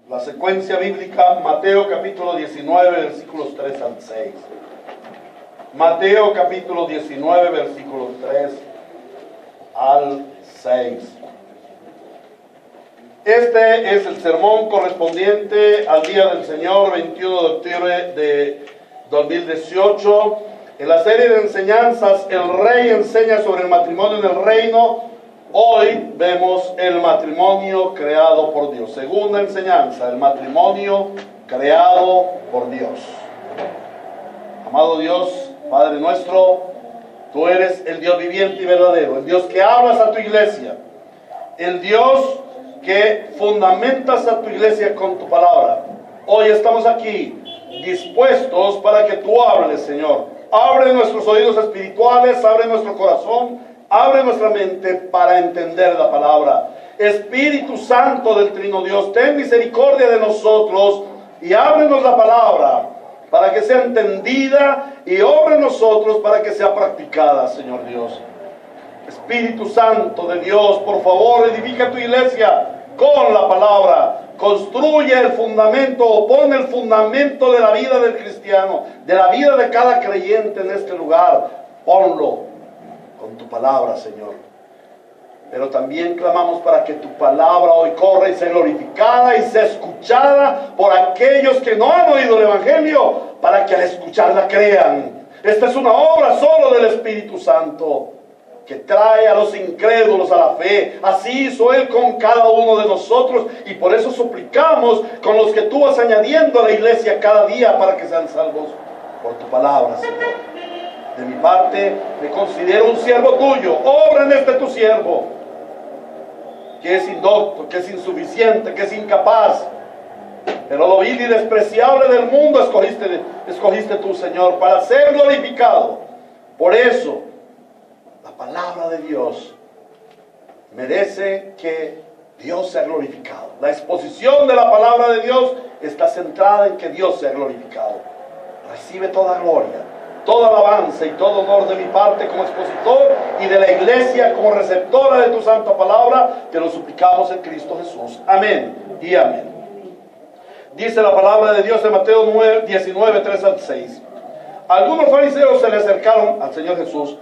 La secuencia bíblica, Mateo capítulo 19, versículos 3 al 6. Mateo capítulo 19, versículos 3 al 6. Este es el sermón correspondiente al Día del Señor, 21 de octubre de 2018. En la serie de enseñanzas, el Rey enseña sobre el matrimonio en el reino. Hoy vemos el matrimonio creado por Dios. Segunda enseñanza, el matrimonio creado por Dios. Amado Dios, Padre nuestro, tú eres el Dios viviente y verdadero, el Dios que hablas a tu iglesia, el Dios que fundamentas a tu iglesia con tu palabra. Hoy estamos aquí dispuestos para que tú hables, Señor. Abre nuestros oídos espirituales, abre nuestro corazón, abre nuestra mente para entender la palabra. Espíritu Santo del Trino Dios, ten misericordia de nosotros y ábrenos la palabra para que sea entendida y obre en nosotros para que sea practicada, Señor Dios. Espíritu Santo de Dios, por favor, edifica tu iglesia con la palabra. Construye el fundamento o pon el fundamento de la vida del cristiano, de la vida de cada creyente en este lugar. Ponlo con tu palabra, Señor. Pero también clamamos para que tu palabra hoy corra y sea glorificada y sea escuchada por aquellos que no han oído el Evangelio, para que al escucharla crean. Esta es una obra solo del Espíritu Santo, que trae a los incrédulos a la fe. Así hizo Él con cada uno de nosotros, y por eso suplicamos con los que tú vas añadiendo a la iglesia cada día para que sean salvos por tu palabra, Señor. De mi parte, me considero un siervo tuyo. Obra en este tu siervo, que es indocto, que es insuficiente, que es incapaz. Pero lo vil y despreciable del mundo escogiste tú, Señor, para ser glorificado. Por eso, la palabra de Dios merece que Dios sea glorificado. La exposición de la palabra de Dios está centrada en que Dios sea glorificado. Recibe toda gloria, toda alabanza y todo honor de mi parte como expositor y de la iglesia como receptora de tu santa palabra. Te lo suplicamos en Cristo Jesús. Amén y amén. Dice la palabra de Dios en Mateo 19, 3 al 6. Algunos fariseos se le acercaron al Señor Jesús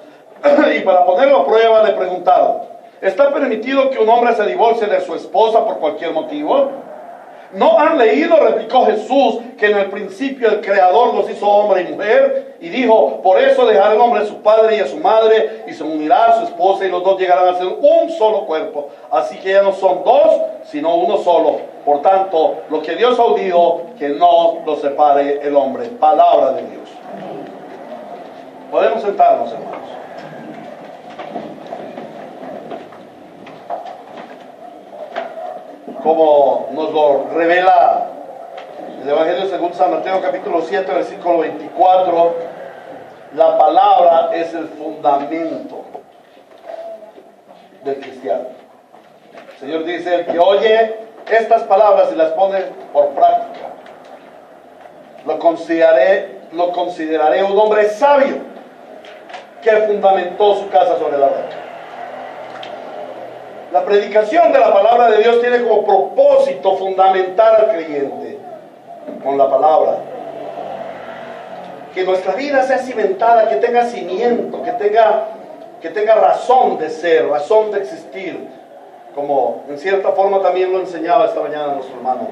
y para ponerlo a prueba le preguntaron: ¿está permitido que un hombre se divorcie de su esposa por cualquier motivo? ¿No han leído, replicó Jesús, que en el principio el Creador los hizo hombre y mujer? Y dijo: por eso dejará el hombre a su padre y a su madre, y se unirá a su esposa, y los dos llegarán a ser un solo cuerpo. Así que ya no son dos, sino uno solo. Por tanto, lo que Dios ha unido, que no lo separe el hombre. Palabra de Dios. Podemos sentarnos, hermanos. Como nos lo revela el Evangelio según San Mateo capítulo 7, versículo 24, la palabra es el fundamento del cristiano. El Señor dice: el que oye estas palabras y las pone por práctica, lo consideraré un hombre sabio que fundamentó su casa sobre la roca. La predicación de la palabra de Dios tiene como propósito fundamentar al creyente con la palabra. Que nuestra vida sea cimentada, que tenga cimiento, que tenga razón de ser, razón de existir, como en cierta forma también lo enseñaba esta mañana nuestro hermano.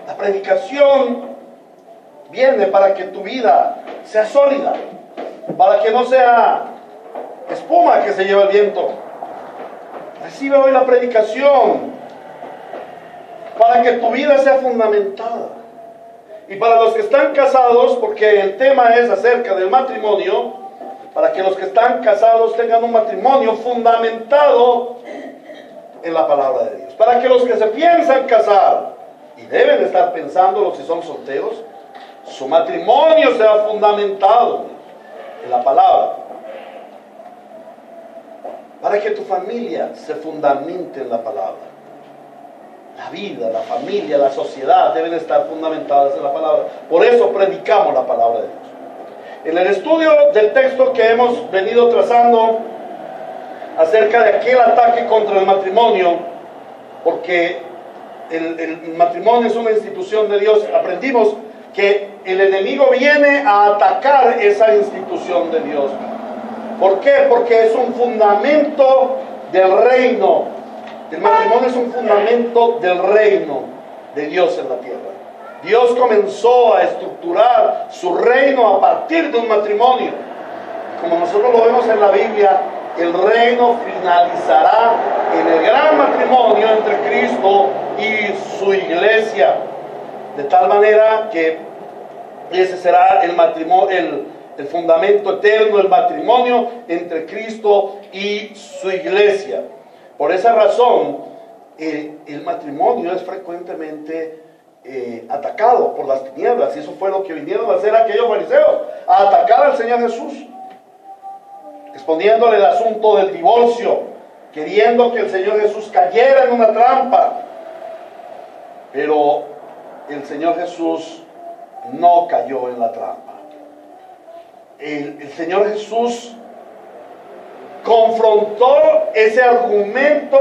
La predicación viene para que tu vida sea sólida, para que no sea espuma que se lleva el viento. Recibe hoy la predicación para que tu vida sea fundamentada. Y para los que están casados, porque el tema es acerca del matrimonio, para que los que están casados tengan un matrimonio fundamentado en la palabra de Dios. Para que los que se piensan casar, y deben estar pensándolo si son solteros, su matrimonio sea fundamentado en la palabra. Para que tu familia se fundamente en la palabra. La vida, la familia, la sociedad deben estar fundamentadas en la palabra. Por eso predicamos la palabra de Dios. En el estudio del texto que hemos venido trazando acerca de aquel ataque contra el matrimonio, porque el matrimonio es una institución de Dios, aprendimos que el enemigo viene a atacar esa institución de Dios. ¿Por qué? Porque es un fundamento del reino. El matrimonio es un fundamento del reino de Dios en la tierra. Dios comenzó a estructurar su reino a partir de un matrimonio. Como nosotros lo vemos en la Biblia, el reino finalizará en el gran matrimonio entre Cristo y su iglesia. De tal manera que ese será el matrimonio, el fundamento eterno, el matrimonio entre Cristo y su iglesia. Por esa razón, el matrimonio es frecuentemente atacado por las tinieblas, y eso fue lo que vinieron a hacer aquellos fariseos, a atacar al Señor Jesús, exponiéndole el asunto del divorcio, queriendo que el Señor Jesús cayera en una trampa. Pero el Señor Jesús no cayó en la trampa. El Señor Jesús confrontó ese argumento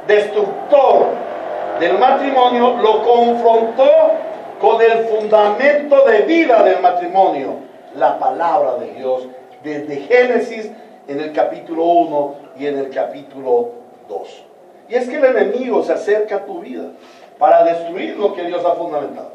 destructor del matrimonio, lo confrontó con el fundamento de vida del matrimonio, la palabra de Dios, desde Génesis en el capítulo 1 y en el capítulo 2. Y es que el enemigo se acerca a tu vida para destruir lo que Dios ha fundamentado.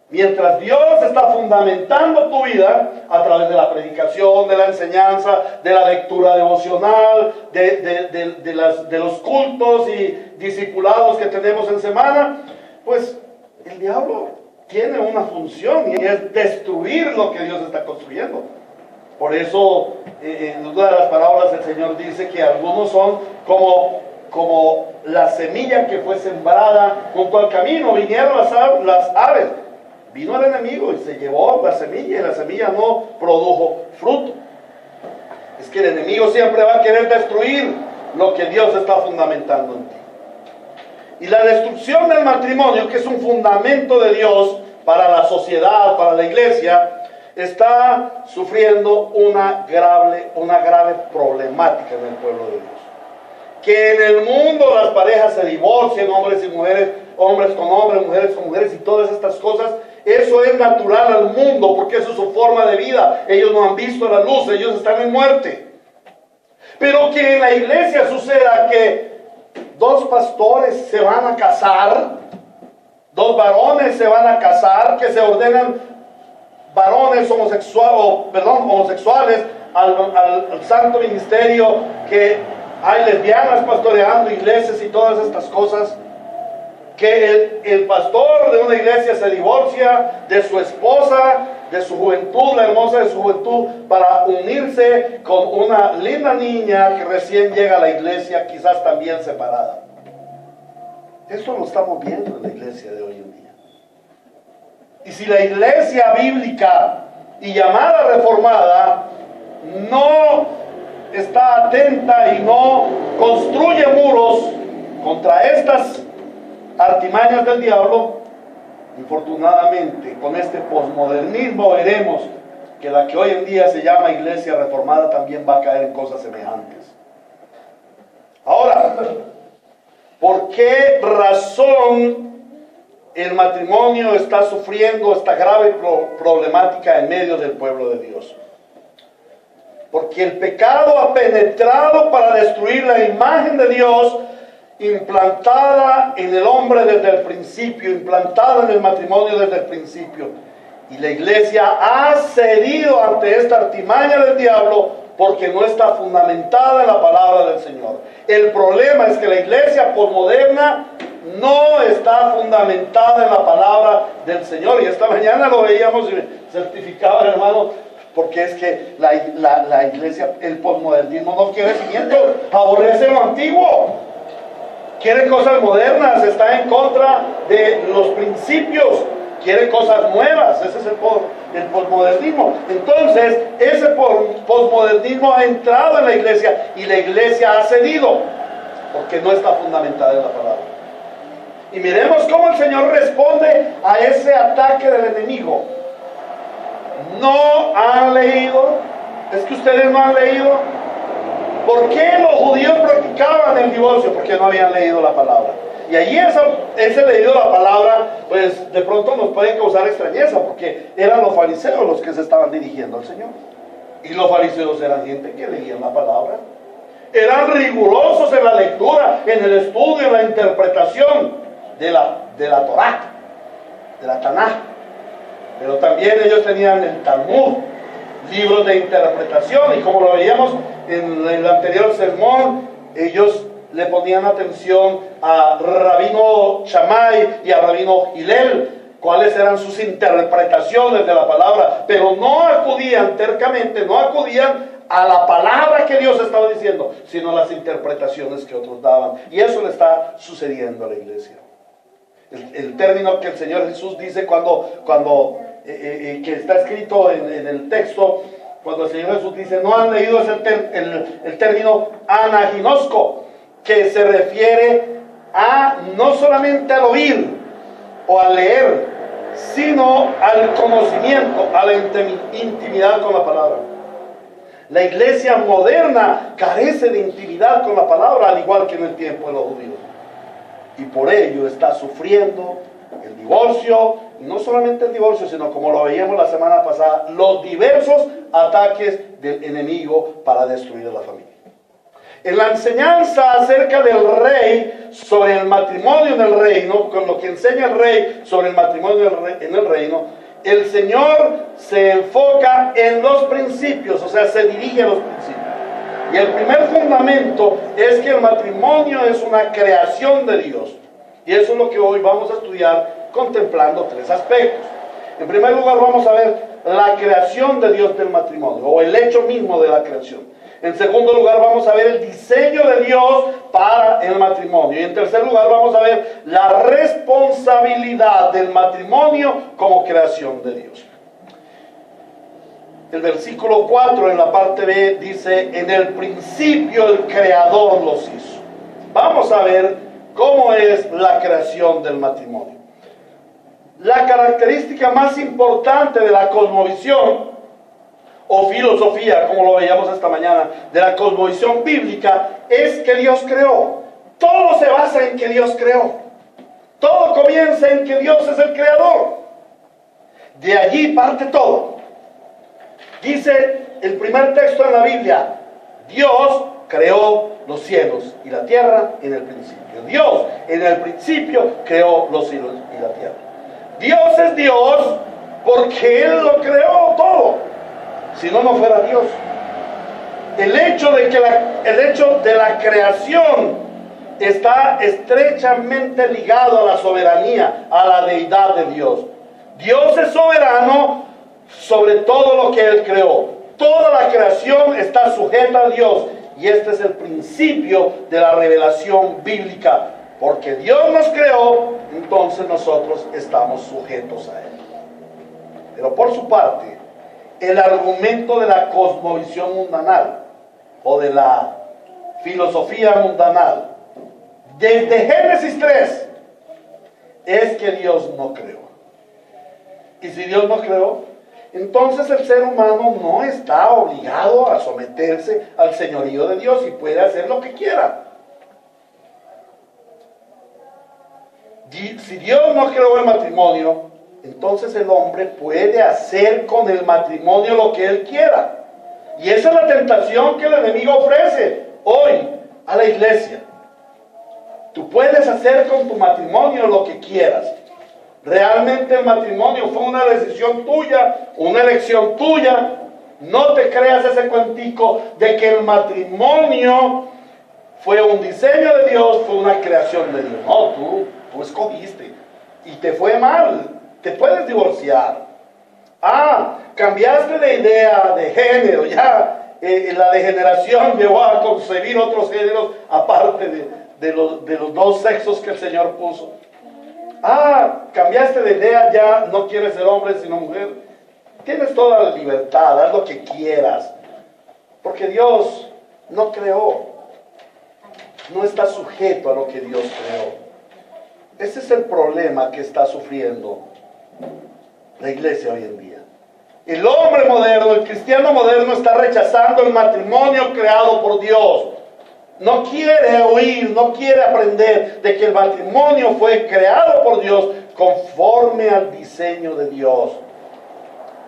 Mientras Dios está fundamentando tu vida a través de la predicación, de la enseñanza, de la lectura devocional, de los cultos y discipulados que tenemos en semana, pues el diablo tiene una función, y es destruir lo que Dios está construyendo. Por eso en una de las parábolas el Señor dice que algunos son como la semilla que fue sembrada junto al camino. Vinieron las aves. Vino el enemigo y se llevó la semilla, y la semilla no produjo fruto. Es que el enemigo siempre va a querer destruir lo que Dios está fundamentando en ti. Y la destrucción del matrimonio, que es un fundamento de Dios para la sociedad, para la iglesia, está sufriendo una grave problemática en el pueblo de Dios. Que en el mundo las parejas se divorcian, hombres y mujeres, hombres con hombres, mujeres con mujeres, y todas estas cosas. Eso es natural al mundo, porque eso es su forma de vida. Ellos no han visto la luz, ellos están en muerte. Pero que en la iglesia suceda que dos pastores se van a casar, dos varones se van a casar, que se ordenan varones homosexuales al santo ministerio, que hay lesbianas pastoreando iglesias y todas estas cosas. Que el pastor de una iglesia se divorcia de su esposa, de su juventud, la hermosa de su juventud, para unirse con una linda niña que recién llega a la iglesia, quizás también separada. Esto lo estamos viendo en la iglesia de hoy en día. Y si la iglesia bíblica y llamada reformada no está atenta y no construye muros contra estas artimañas del diablo, infortunadamente con este posmodernismo veremos que la que hoy en día se llama iglesia reformada también va a caer en cosas semejantes. Ahora, ¿por qué razón el matrimonio está sufriendo esta grave problemática en medio del pueblo de Dios? Porque el pecado ha penetrado para destruir la imagen de Dios implantada en el hombre desde el principio, implantada en el matrimonio desde el principio. Y la iglesia ha cedido ante esta artimaña del diablo porque no está fundamentada en la palabra del Señor. El problema es que la iglesia posmoderna no está fundamentada en la palabra del Señor. Y esta mañana lo veíamos y certificaba el hermano, porque es que la iglesia, el posmodernismo no quiere cimiento, aborrece lo antiguo. Quiere cosas modernas, está en contra de los principios, quiere cosas nuevas. Ese es el posmodernismo. Entonces, ese posmodernismo ha entrado en la iglesia y la iglesia ha cedido porque no está fundamentada en la palabra. Y miremos cómo el Señor responde a ese ataque del enemigo. ¿No han leído? ¿Es que ustedes no han leído? ¿Por qué los judíos practicaban el divorcio? Porque no habían leído la palabra. Y allí ese leído de la palabra, pues de pronto nos puede causar extrañeza, porque eran los fariseos los que se estaban dirigiendo al Señor. Y los fariseos eran gente que leían la palabra. Eran rigurosos en la lectura, en el estudio, en la interpretación de la Torá, de la Tanaj. Pero también ellos tenían el Talmud, libros de interpretación, y como lo veíamos en el anterior sermón, ellos le ponían atención a Rabino Shammai y a Rabino Hillel, cuáles eran sus interpretaciones de la palabra, pero no acudían tercamente, no acudían a la palabra que Dios estaba diciendo, sino a las interpretaciones que otros daban. Y eso le está sucediendo a la iglesia. El término que el Señor Jesús dice que está escrito en el texto, cuando el Señor Jesús dice, no han leído el término anaginosco, que se refiere a no solamente al oír o al leer, sino al conocimiento, a la intimidad con la palabra. La iglesia moderna carece de intimidad con la palabra, al igual que en el tiempo de los judíos. Y por ello está sufriendo el divorcio, y no solamente el divorcio, sino como lo veíamos la semana pasada, los diversos ataques del enemigo para destruir a la familia. En la enseñanza acerca del rey sobre el matrimonio en el reino, con lo que enseña el rey sobre el matrimonio en el reino, el Señor se enfoca en los principios, o sea, se dirige a los principios. Y el primer fundamento es que el matrimonio es una creación de Dios. Y eso es lo que hoy vamos a estudiar contemplando tres aspectos. En primer lugar vamos a ver la creación de Dios del matrimonio, o el hecho mismo de la creación. En segundo lugar vamos a ver el diseño de Dios para el matrimonio. Y en tercer lugar vamos a ver la responsabilidad del matrimonio como creación de Dios. El versículo 4 en la parte B dice, en el principio el Creador los hizo. Vamos a ver cómo es la creación del matrimonio. La característica más importante de la cosmovisión o filosofía, como lo veíamos esta mañana, de la cosmovisión bíblica, es que Dios creó. Todo se basa en que Dios creó. Todo comienza en que Dios es el creador. De allí parte todo. Dice el primer texto en la Biblia, Dios creó los cielos y la tierra en el principio. Dios en el principio creó los cielos y la tierra. Dios es Dios porque Él lo creó todo. Si no, no fuera Dios. El hecho de la creación está estrechamente ligado a la soberanía, a la deidad de Dios. Dios es soberano sobre todo lo que Él creó. Toda la creación está sujeta a Dios. Y este es el principio de la revelación bíblica. Porque Dios nos creó, entonces nosotros estamos sujetos a Él. Pero por su parte, el argumento de la cosmovisión mundanal o de la filosofía mundanal desde Génesis 3 es que Dios no creó. Y si Dios no creó, entonces el ser humano no está obligado a someterse al señorío de Dios y puede hacer lo que quiera. Si Dios no creó el matrimonio, entonces el hombre puede hacer con el matrimonio lo que él quiera. Y esa es la tentación que el enemigo ofrece hoy a la iglesia. Tú puedes hacer con tu matrimonio lo que quieras. Realmente el matrimonio fue una decisión tuya, una elección tuya. No te creas ese cuentico de que el matrimonio fue un diseño de Dios, fue una creación de Dios. No, tú escogiste y te fue mal. Te puedes divorciar. Cambiaste de idea de género. Ya la degeneración llevó a concebir otros géneros aparte de los dos sexos que el Señor puso. Cambiaste de idea, ya no quieres ser hombre sino mujer. Tienes toda la libertad, haz lo que quieras. Porque Dios no creó. No está sujeto a lo que Dios creó. Ese es el problema que está sufriendo la iglesia hoy en día. El hombre moderno, el cristiano moderno está rechazando el matrimonio creado por Dios. no quiere oír, no quiere aprender de que el matrimonio fue creado por Dios conforme al diseño de Dios.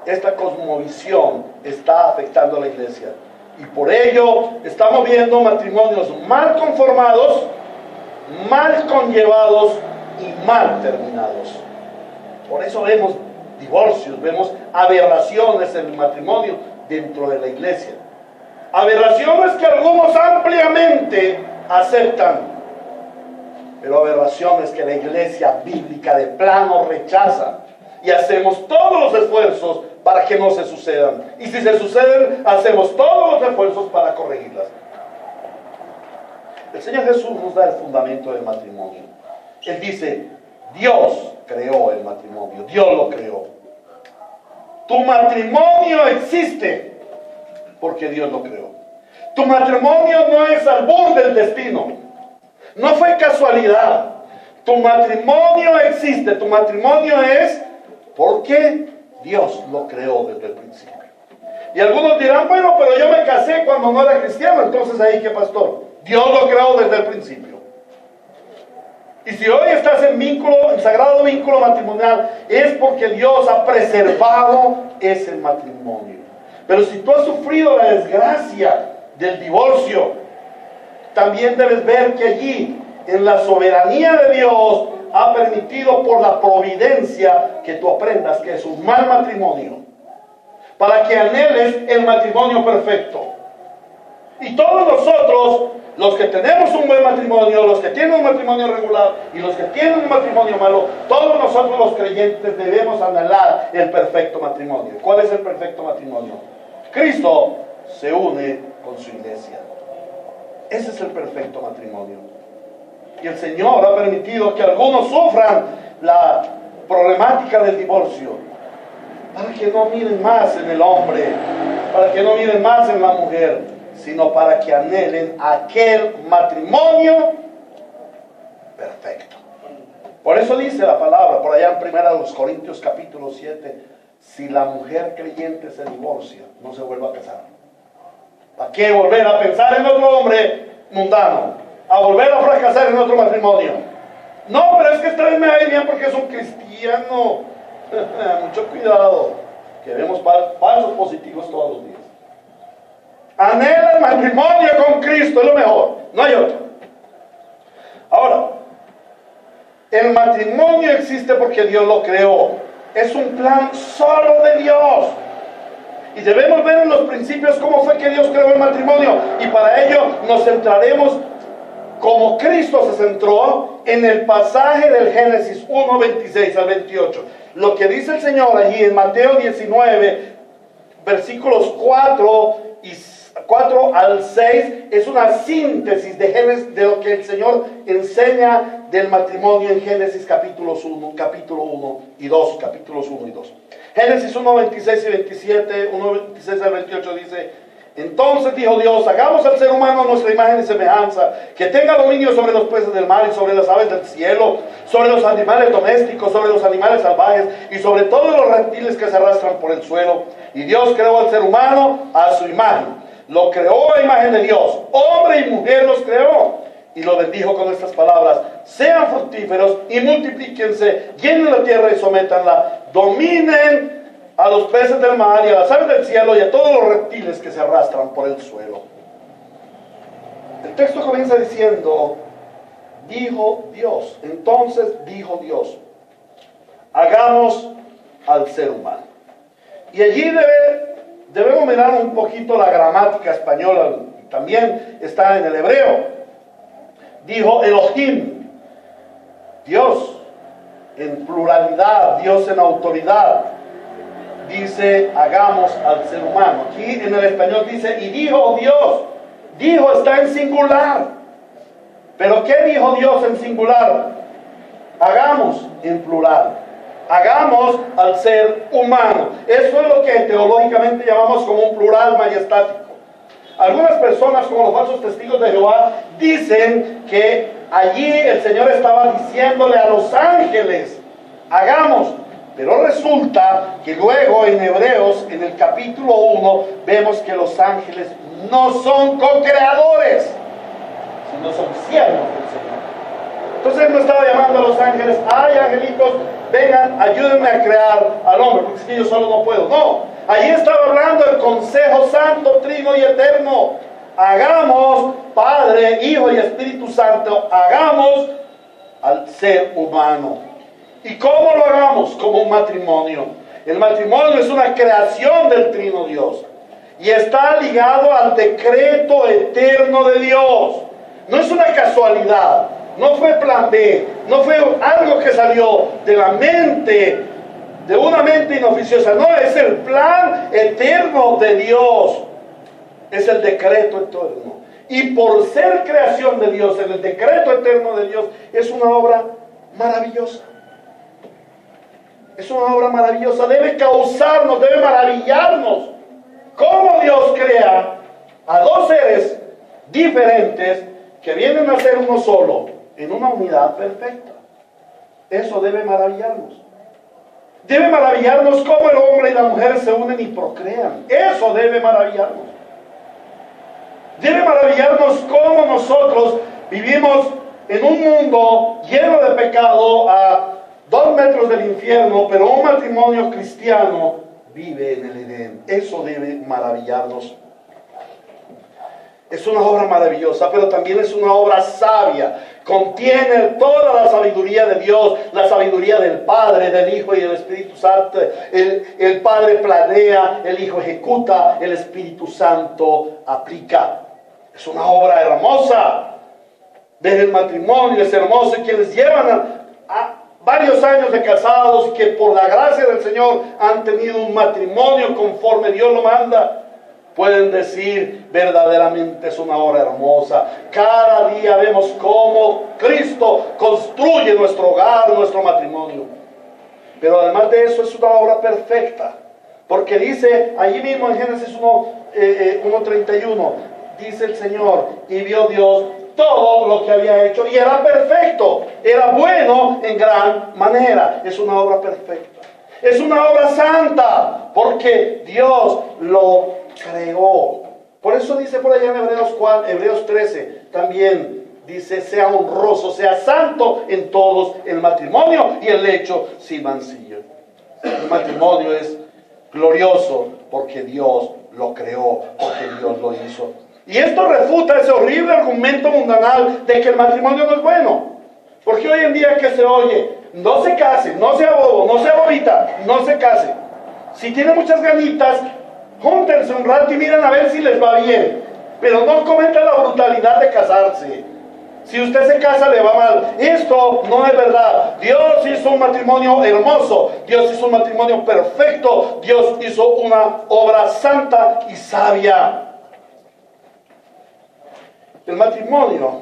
Esta cosmovisión está afectando a la iglesia. Y por ello estamos viendo matrimonios mal conformados, mal conllevados y mal terminados. Por eso vemos divorcios, vemos aberraciones en el matrimonio dentro de la iglesia. Aberraciones que algunos ampliamente aceptan, pero aberraciones que la iglesia bíblica de plano rechaza. Y hacemos todos los esfuerzos para que no se sucedan. Y si se suceden, hacemos todos los esfuerzos para corregirlas. El Señor Jesús nos da el fundamento del matrimonio. Él dice, Dios creó el matrimonio, Dios lo creó. Tu matrimonio existe porque Dios lo creó. Tu matrimonio no es albur del destino, no fue casualidad. Tu matrimonio existe, tu matrimonio es porque Dios lo creó desde el principio. Y algunos dirán, bueno, pero yo me casé cuando no era cristiano, entonces ahí qué pastor. Dios lo creó desde el principio. Y si hoy estás en sagrado vínculo matrimonial, es porque Dios ha preservado ese matrimonio. Pero si tú has sufrido la desgracia del divorcio, también debes ver que allí, en la soberanía de Dios, ha permitido por la providencia que tú aprendas que es un mal matrimonio, para que anheles el matrimonio perfecto. Y todos nosotros, los que tenemos un buen matrimonio, los que tienen un matrimonio regular y los que tienen un matrimonio malo, todos nosotros los creyentes debemos anhelar el perfecto matrimonio. ¿Cuál es el perfecto matrimonio? Cristo se une con su iglesia. Ese es el perfecto matrimonio. Y el Señor ha permitido que algunos sufran la problemática del divorcio, para que no miren más en el hombre, para que no miren más en la mujer, sino para que anhelen aquel matrimonio perfecto. Por eso dice la palabra, por allá en 1 Corintios capítulo 7, si la mujer creyente se divorcia, no se vuelva a casar. ¿Para qué volver a pensar en otro hombre mundano? A volver a fracasar en otro matrimonio. No, pero es que esta vez me va a ir bien porque es un cristiano. Mucho cuidado, que vemos falsos positivos todos los días. Anhela el matrimonio con Cristo, es lo mejor, no hay otro. Ahora, el matrimonio existe porque Dios lo creó. Es un plan solo de Dios. Y debemos ver en los principios cómo fue que Dios creó el matrimonio. Y para ello nos centraremos, como Cristo se centró, en el pasaje del Génesis 1, 26 al 28. Lo que dice el Señor allí en Mateo 19, versículos 4 al 6, es una síntesis de lo que el Señor enseña del matrimonio en Génesis capítulo 1 y 2, capítulos 1 y 2. Génesis 1, 26 y 27, 1, 26 al 28 dice: entonces dijo Dios, hagamos al ser humano a nuestra imagen y semejanza, que tenga dominio sobre los peces del mar y sobre las aves del cielo, sobre los animales domésticos, sobre los animales salvajes y sobre todos los reptiles que se arrastran por el suelo. Y Dios creó al ser humano a su imagen. Lo creó a imagen de Dios, hombre y mujer los creó. Y lo bendijo con estas palabras: sean fructíferos y multiplíquense, llenen la tierra y sométanla, dominen a los peces del mar y a las aves del cielo y a todos los reptiles que se arrastran por el suelo. El texto comienza diciendo: dijo Dios. Entonces dijo Dios, hagamos al ser humano. Y allí debemos mirar un poquito la gramática española, también está en el hebreo. Dijo Elohim, Dios en pluralidad, Dios en autoridad. Dice, hagamos al ser humano. Aquí en el español dice, y dijo Dios. Dijo está en singular. ¿Pero qué dijo Dios en singular? Hagamos en plural. Hagamos al ser humano. Eso es lo que teológicamente llamamos como un plural majestático. Algunas personas, como los falsos testigos de Jehová, dicen que allí el Señor estaba diciéndole a los ángeles, hagamos. Pero resulta que luego en Hebreos, en el capítulo 1, vemos que los ángeles no son co-creadores. no son siervos del Señor. Entonces Él no estaba llamando a los ángeles, ay angelitos, vengan, ayúdenme a crear al hombre, porque es que yo solo no puedo. No, allí estaba hablando el Consejo Santo, Trino y Eterno. Hagamos, Padre, Hijo y Espíritu Santo, hagamos al ser humano. ¿Y cómo lo hagamos? Como un matrimonio. El matrimonio es una creación del Trino Dios y está ligado al decreto eterno de Dios. No es una casualidad, no fue plan B, no fue algo que salió de la mente, de una mente inoficiosa. No, es el plan eterno de Dios. Es el decreto eterno. Y por ser creación de Dios, en el decreto eterno de Dios, es una obra maravillosa. Es una obra maravillosa. Debe causarnos, debe maravillarnos. Cómo Dios crea a dos seres diferentes que vienen a ser uno solo, en una unidad perfecta. Eso debe maravillarnos. Debe maravillarnos cómo el hombre y la mujer se unen y procrean. Eso debe maravillarnos. Debe maravillarnos cómo nosotros vivimos en un mundo lleno de pecado a 2 metros del infierno, pero un matrimonio cristiano vive en el Edén. Eso debe maravillarnos. Es una obra maravillosa, pero también es una obra sabia. Contiene toda la sabiduría de Dios, la sabiduría del Padre, del Hijo y del Espíritu Santo. El Padre planea, el Hijo ejecuta, el Espíritu Santo aplica. Es una obra hermosa. Ver el matrimonio es hermoso, y quienes llevan a varios años de casados y que por la gracia del Señor han tenido un matrimonio conforme Dios lo manda, pueden decir verdaderamente es una obra hermosa. Cada día vemos cómo Cristo construye nuestro hogar, nuestro matrimonio. Pero además de eso es una obra perfecta, porque dice allí mismo en Génesis 1:31, dice el Señor, y vio Dios todo lo que había hecho y era perfecto, era bueno en gran manera. Es una obra perfecta, es una obra santa, porque Dios lo creó. Por eso dice por allá en Hebreos 13, también dice, sea honroso, sea santo en todos el matrimonio y el lecho sin mancilla. El matrimonio es glorioso porque Dios lo creó, porque Dios lo hizo. Y esto refuta ese horrible argumento mundanal de que el matrimonio no es bueno. Porque hoy en día que se oye, no se case, no sea bobo, no sea bobita, no se case. Si tiene muchas ganitas, júntense un rato y miren a ver si les va bien. Pero no cometen la brutalidad de casarse. Si usted se casa le va mal. Esto no es verdad. Dios hizo un matrimonio hermoso. Dios hizo un matrimonio perfecto. Dios hizo una obra santa y sabia. El matrimonio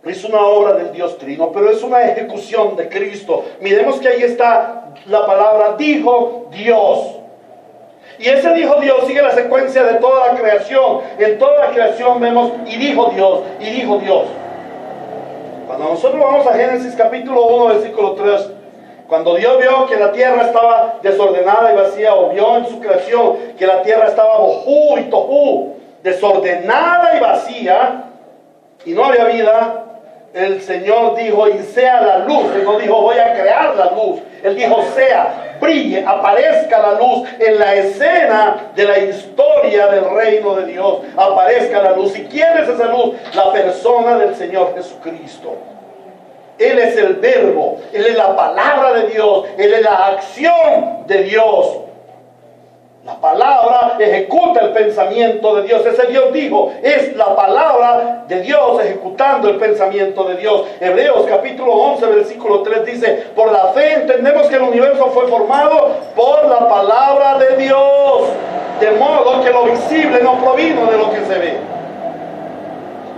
es una obra del Dios Trino, pero es una ejecución de Cristo. Miremos que ahí está la palabra dijo Dios. Y ese dijo Dios sigue la secuencia de toda la creación. En toda la creación vemos y dijo Dios, y dijo Dios. Cuando nosotros vamos a Génesis capítulo 1, versículo 3, cuando Dios vio que la tierra estaba desordenada y vacía, o vio en su creación que la tierra estaba bojú y tojú, desordenada y vacía, y no había vida, el Señor dijo, y sea la luz. Él no dijo, voy a crear la luz. Él dijo, sea, brille, aparezca la luz en la escena de la historia del reino de Dios. Aparezca la luz. ¿Y quién es esa luz? La persona del Señor Jesucristo. Él es el verbo, Él es la palabra de Dios, Él es la acción de Dios. La palabra ejecuta el pensamiento de Dios. Ese Dios dijo, es la palabra de Dios ejecutando el pensamiento de Dios. Hebreos capítulo 11, versículo 3 dice, por la fe entendemos que el universo fue formado por la palabra de Dios, de modo que lo visible no provino de lo que se ve.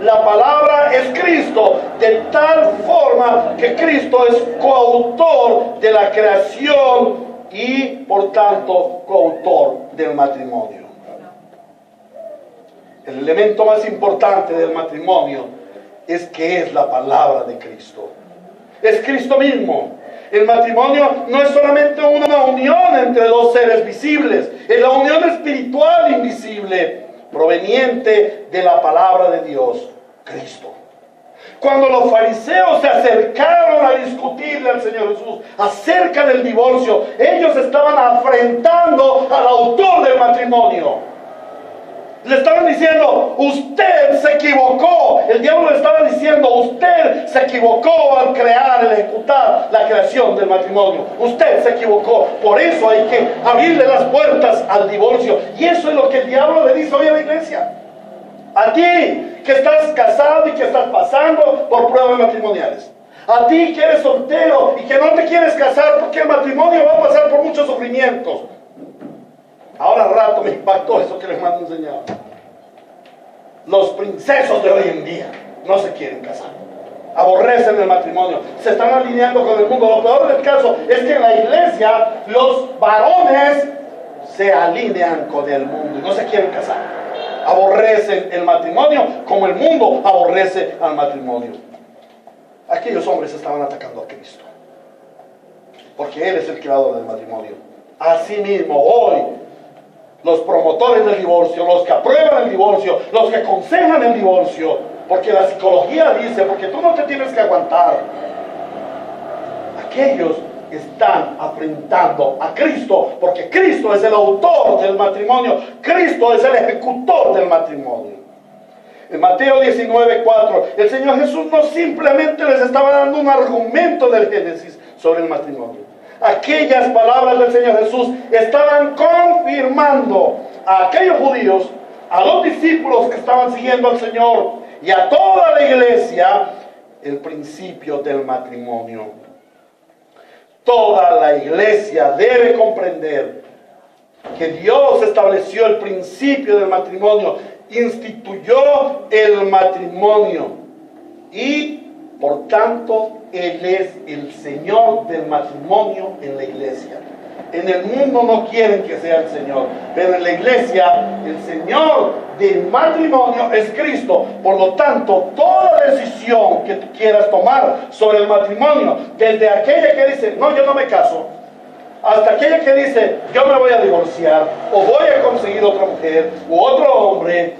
La palabra es Cristo, de tal forma que Cristo es coautor de la creación y por tanto coautor del matrimonio. El elemento más importante del matrimonio es que es la palabra de Cristo. Es Cristo mismo. El matrimonio no es solamente una unión entre dos seres visibles, es la unión espiritual invisible proveniente de la palabra de Dios, Cristo. Cuando los fariseos se acercaron a discutirle al Señor Jesús acerca del divorcio, ellos estaban afrentando al autor del matrimonio. Le estaban diciendo, usted se equivocó. El diablo le estaba diciendo, usted se equivocó al crear, al ejecutar la creación del matrimonio. Usted se equivocó. Por eso hay que abrirle las puertas al divorcio. Y eso es lo que el diablo le dice hoy a la iglesia. A ti que estás casado y que estás pasando por pruebas matrimoniales. A ti que eres soltero y que no te quieres casar porque el matrimonio va a pasar por muchos sufrimientos. Ahora al rato me impactó eso que les mando a enseñar. Los princesos de hoy en día no se quieren casar. Aborrecen el matrimonio. Se están alineando con el mundo. Lo peor del caso es que en la iglesia los varones se alinean con el mundo y no se quieren casar. Aborrecen el matrimonio como el mundo aborrece al matrimonio. Aquellos hombres estaban atacando a Cristo, porque Él es el creador del matrimonio. Asimismo, hoy, los promotores del divorcio, los que aprueban el divorcio, los que aconsejan el divorcio, porque la psicología dice, porque tú no te tienes que aguantar. Aquellos están afrentando a Cristo, porque Cristo es el autor del matrimonio, Cristo es el ejecutor del matrimonio. En Mateo 19:4, el Señor Jesús no simplemente les estaba dando un argumento del Génesis sobre el matrimonio. Aquellas palabras del Señor Jesús estaban confirmando a aquellos judíos, a los discípulos que estaban siguiendo al Señor y a toda la iglesia, el principio del matrimonio. Toda la iglesia debe comprender que Dios estableció el principio del matrimonio, instituyó el matrimonio y por tanto Él es el Señor del matrimonio en la iglesia. En el mundo no quieren que sea el Señor, pero en la iglesia el Señor del matrimonio es Cristo. Por lo tanto, toda decisión que tú quieras tomar sobre el matrimonio, desde aquella que dice, no, yo no me caso, hasta aquella que dice, yo me voy a divorciar, o voy a conseguir otra mujer, u otro hombre,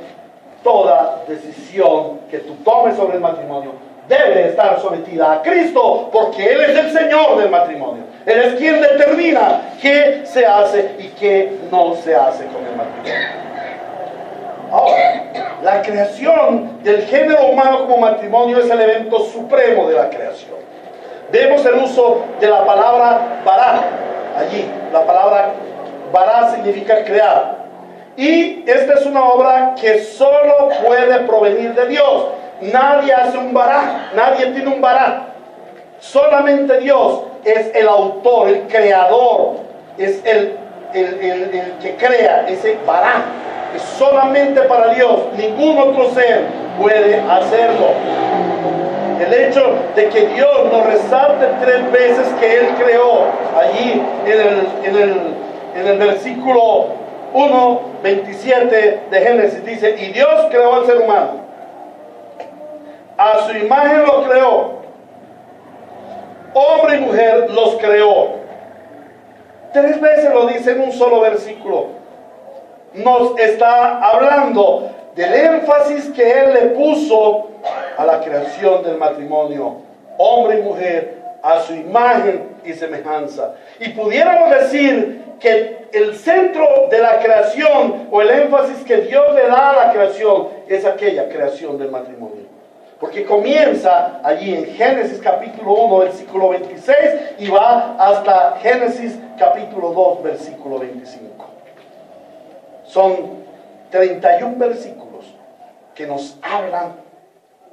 toda decisión que tú tomes sobre el matrimonio debe estar sometida a Cristo, porque Él es el Señor del matrimonio. Él es quien determina qué se hace y qué no se hace con el matrimonio. Ahora, la creación del género humano como matrimonio es el evento supremo de la creación. Vemos el uso de la palabra bará allí. La palabra bará significa crear. Y esta es una obra que solo puede provenir de Dios. Nadie hace un bará, nadie tiene un bará. Solamente Dios es el autor, el creador, es el que crea ese bará. Es solamente para Dios, ningún otro ser puede hacerlo. El hecho de que Dios nos resalte 3 veces que Él creó, allí en el versículo 1:27 de Génesis dice, y Dios creó al ser humano. A su imagen lo creó. Hombre y mujer los creó. 3 veces lo dice en un solo versículo. Nos está hablando del énfasis que Él le puso a la creación del matrimonio. Hombre y mujer a su imagen y semejanza. Y pudiéramos decir que el centro de la creación o el énfasis que Dios le da a la creación es aquella creación del matrimonio. Porque comienza allí en Génesis capítulo 1, versículo 26 y va hasta Génesis capítulo 2, versículo 25. Son 31 versículos que nos hablan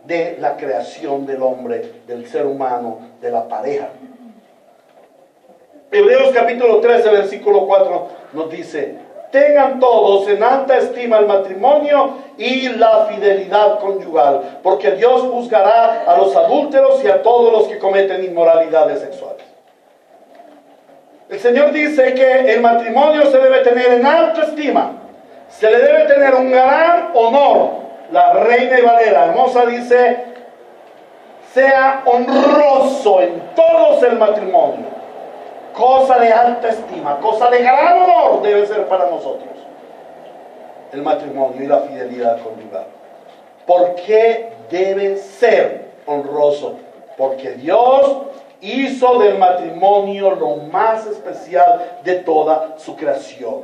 de la creación del hombre, del ser humano, de la pareja. Hebreos capítulo 13, versículo 4 nos dice, tengan todos en alta estima el matrimonio y la fidelidad conyugal, porque Dios juzgará a los adúlteros y a todos los que cometen inmoralidades sexuales. El Señor dice que el matrimonio se debe tener en alta estima, se le debe tener un gran honor. La Reina y Valera hermosa dice, sea honroso en todos el matrimonio. Cosa de alta estima, cosa de gran honor debe ser para nosotros el matrimonio y la fidelidad conyugal. ¿Por qué debe ser honroso, porque Dios hizo del matrimonio lo más especial de toda su creación.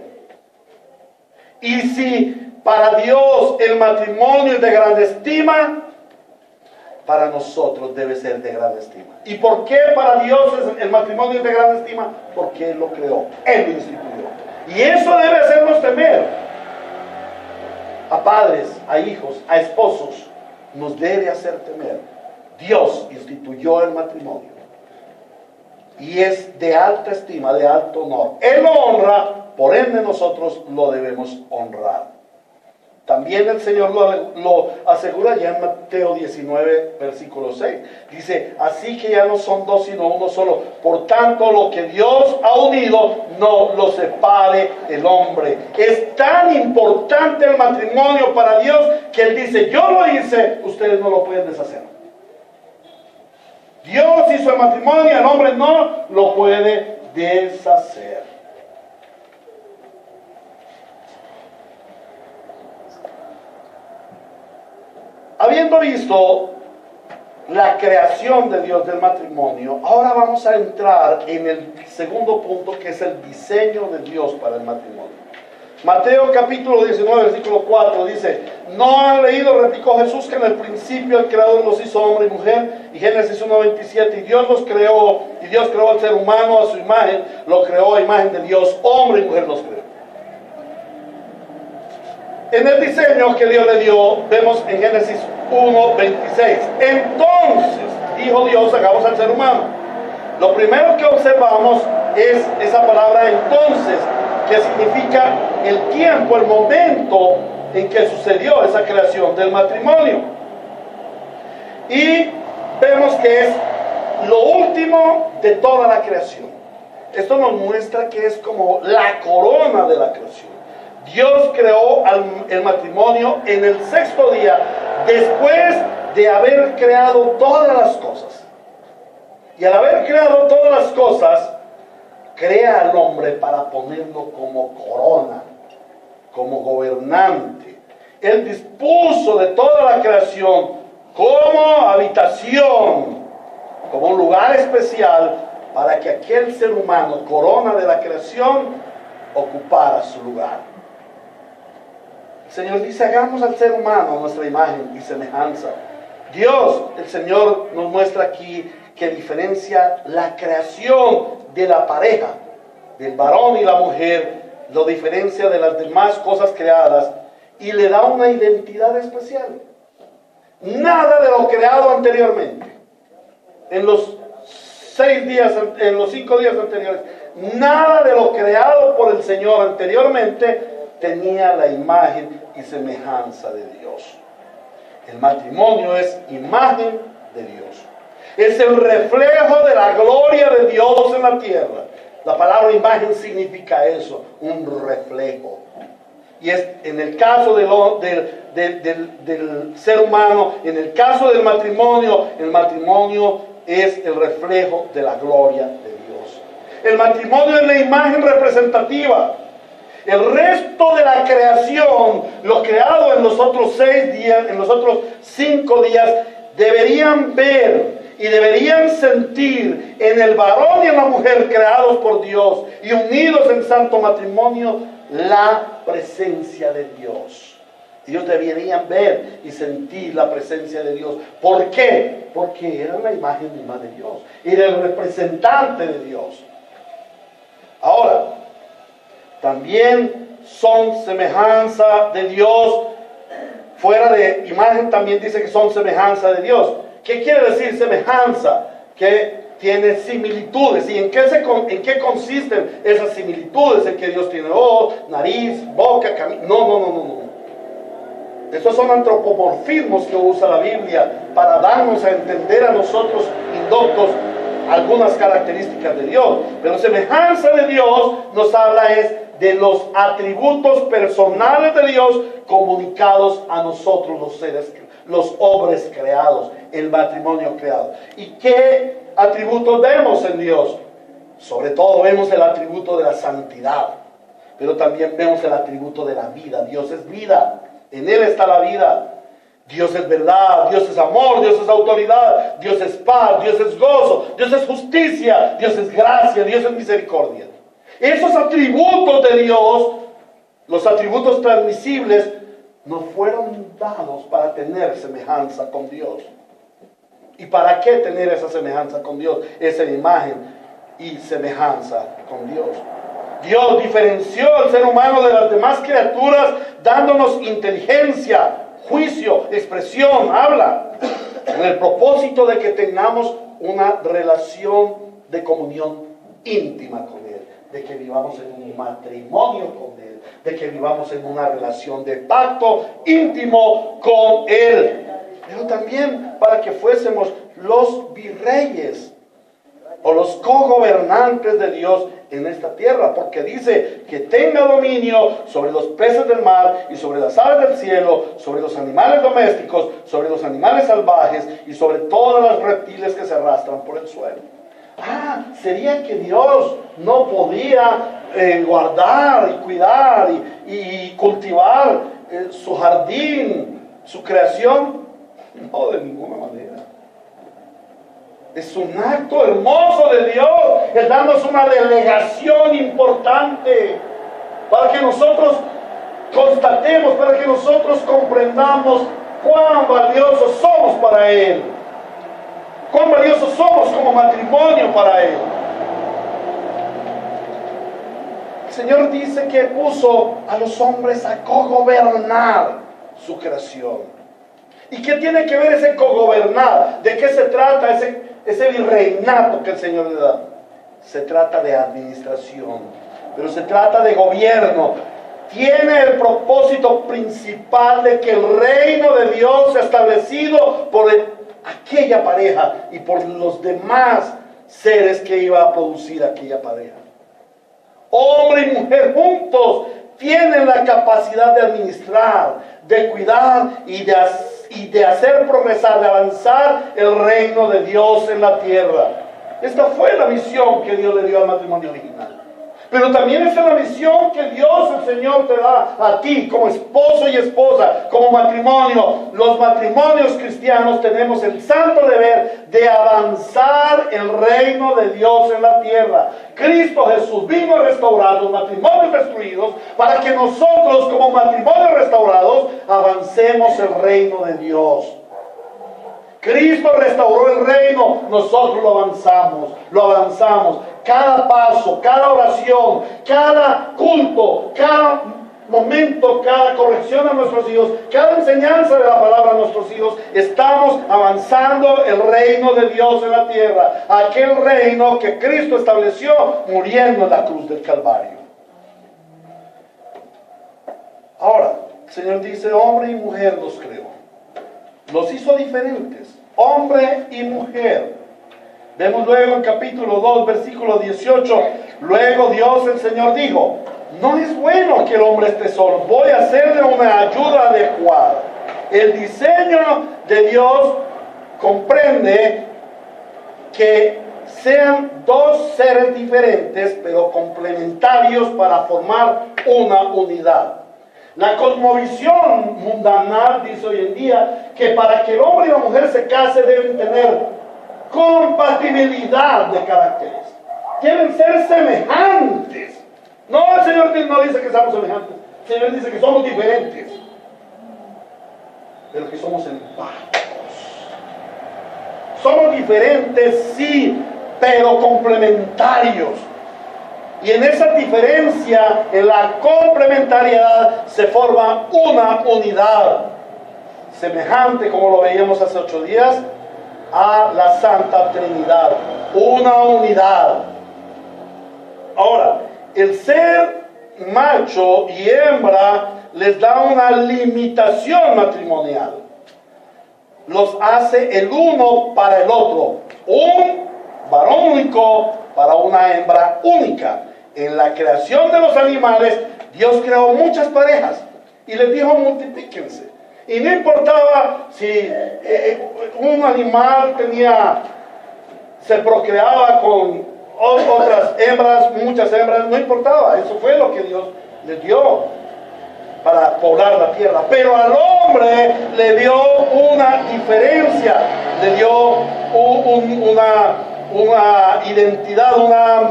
Y si para Dios el matrimonio es de gran estima, para nosotros debe ser de gran estima. ¿Y por qué para Dios el matrimonio es de gran estima? Porque Él lo creó, Él lo instituyó. Y eso debe hacernos temer. A padres, a hijos, a esposos, nos debe hacer temer. Dios instituyó el matrimonio. Y es de alta estima, de alto honor. Él lo honra, por ende nosotros lo debemos honrar. También el Señor lo asegura ya en Mateo 19, versículo 6. Dice, así que ya no son dos sino uno solo. Por tanto, lo que Dios ha unido, no lo separe el hombre. Es tan importante el matrimonio para Dios que Él dice, yo lo hice, ustedes no lo pueden deshacer. Dios hizo el matrimonio, el hombre no lo puede deshacer. Habiendo visto la creación de Dios del matrimonio, ahora vamos a entrar en el segundo punto, que es el diseño de Dios para el matrimonio. Mateo capítulo 19, versículo 4 dice, ¿no han leído, replicó Jesús, que en el principio el Creador los hizo hombre y mujer? Y Génesis 1:27, y Dios los creó, y Dios creó al ser humano a su imagen, lo creó a imagen de Dios, hombre y mujer los creó. En el diseño que Dios le dio, vemos en Génesis 1:26. Entonces, dijo Dios, hagamos al ser humano. Lo primero que observamos es esa palabra entonces, que significa el tiempo, el momento en que sucedió esa creación del matrimonio. Y vemos que es lo último de toda la creación. Esto nos muestra que es como la corona de la creación. Dios creó el matrimonio en el sexto día, después de haber creado todas las cosas. Y al haber creado todas las cosas, crea al hombre para ponerlo como corona, como gobernante. Él dispuso de toda la creación como habitación, como un lugar especial para que aquel ser humano, corona de la creación, ocupara su lugar. El Señor dice, hagamos al ser humano a nuestra imagen y semejanza. Dios, el Señor, nos muestra aquí que diferencia la creación de la pareja, del varón y la mujer, lo diferencia de las demás cosas creadas y le da una identidad especial. Nada de lo creado anteriormente, en los 5 días anteriores, nada de lo creado por el Señor anteriormente tenía la imagen y semejanza de Dios. El matrimonio es imagen de Dios. Es el reflejo de la gloria de Dios en la tierra. La palabra imagen significa eso, un reflejo. Y es en el caso del ser humano, en el caso del matrimonio, el matrimonio es el reflejo de la gloria de Dios. El matrimonio es la imagen representativa. El resto de la creación, lo creado en los otros 6 días, en los otros 5 días, deberían ver y deberían sentir en el varón y en la mujer creados por Dios y unidos en santo matrimonio la presencia de Dios. Ellos deberían ver y sentir la presencia de Dios. ¿Por qué? Porque era la imagen misma de Dios. Era el representante de Dios. Ahora, también son semejanza de Dios. Fuera de imagen también dice que son semejanza de Dios. ¿Qué quiere decir semejanza? Que tiene similitudes. ¿Y en qué consisten esas similitudes? En que Dios tiene ojos, nariz, boca, camino. No. Estos son antropomorfismos que usa la Biblia para darnos a entender a nosotros indoctos algunas características de Dios. Pero semejanza de Dios nos habla es de los atributos personales de Dios comunicados a nosotros los seres, los hombres creados, el matrimonio creado. ¿Y qué atributos vemos en Dios? Sobre todo vemos el atributo de la santidad, pero también vemos el atributo de la vida. Dios es vida, en Él está la vida. Dios es verdad, Dios es amor, Dios es autoridad, Dios es paz, Dios es gozo, Dios es justicia, Dios es gracia, Dios es misericordia. Esos atributos de Dios, los atributos transmisibles, nos fueron dados para tener semejanza con Dios. ¿Y para qué tener esa semejanza con Dios? Esa imagen y semejanza con Dios. Dios diferenció al ser humano de las demás criaturas, dándonos inteligencia, juicio, expresión, habla, con el propósito de que tengamos una relación de comunión íntima con Él, de que vivamos en un matrimonio con Él, de que vivamos en una relación de pacto íntimo con Él, pero también para que fuésemos los virreyes o los cogobernantes de Dios en esta tierra, porque dice que tenga dominio sobre los peces del mar y sobre las aves del cielo, sobre los animales domésticos, sobre los animales salvajes y sobre todas las reptiles que se arrastran por el suelo. Sería que Dios no podía guardar y cuidar y cultivar su jardín, su creación. No, de ninguna manera. Es un acto hermoso de Dios, el darnos una delegación importante para que nosotros constatemos, para que nosotros comprendamos cuán valiosos somos para Él, cuán valiosos somos como matrimonio para Él. El Señor dice que puso a los hombres a cogobernar su creación. ¿Y qué tiene que ver ese cogobernar? ¿De qué se trata ese virreinato que el Señor le da? Se trata de administración, pero se trata de gobierno. Tiene el propósito principal de que el reino de Dios sea establecido por aquella pareja y por los demás seres que iba a producir aquella pareja. Hombre y mujer juntos tienen la capacidad de administrar, de cuidar y de hacer progresar, de avanzar el reino de Dios en la tierra. Esta fue la misión que Dios le dio al matrimonio original. Pero también esta es la misión que Dios, el Señor, te da a ti como esposo y esposa, como matrimonio. Los matrimonios cristianos tenemos el santo deber de avanzar el reino de Dios en la tierra. Cristo Jesús vino a restaurar los matrimonios destruidos para que nosotros, como matrimonios restaurados, avancemos el reino de Dios. Cristo restauró el reino, nosotros lo avanzamos. Cada paso, cada oración, cada culto, cada momento, cada corrección a nuestros hijos, cada enseñanza de la palabra a nuestros hijos, estamos avanzando el reino de Dios en la tierra. Aquel reino que Cristo estableció muriendo en la cruz del Calvario. Ahora, el Señor dice, hombre y mujer los creó. Los hizo diferentes, hombre y mujer. Vemos luego en capítulo 2, versículo 18, luego Dios el Señor dijo, no es bueno que el hombre esté solo, voy a hacerle una ayuda adecuada. El diseño de Dios comprende que sean dos seres diferentes, pero complementarios para formar una unidad. La cosmovisión mundana dice hoy en día que para que el hombre y la mujer se casen deben tener compatibilidad de caracteres. Deben ser semejantes. No, el Señor no dice que seamos semejantes. El Señor dice que somos diferentes, pero que somos empáticos. Somos diferentes, sí, pero complementarios. Y en esa diferencia, en la complementariedad, se forma una unidad, semejante, como lo veíamos hace 8 días, a la Santa Trinidad. Una unidad. Ahora, el ser macho y hembra les da una limitación matrimonial. Los hace el uno para el otro. Un varón único para una hembra única. En la creación de los animales, Dios creó muchas parejas y les dijo multiplíquense. Y no importaba si un animal se procreaba con otras hembras, muchas hembras, no importaba. Eso fue lo que Dios les dio. para poblar la tierra, pero al hombre le dio una diferencia, le dio una identidad, una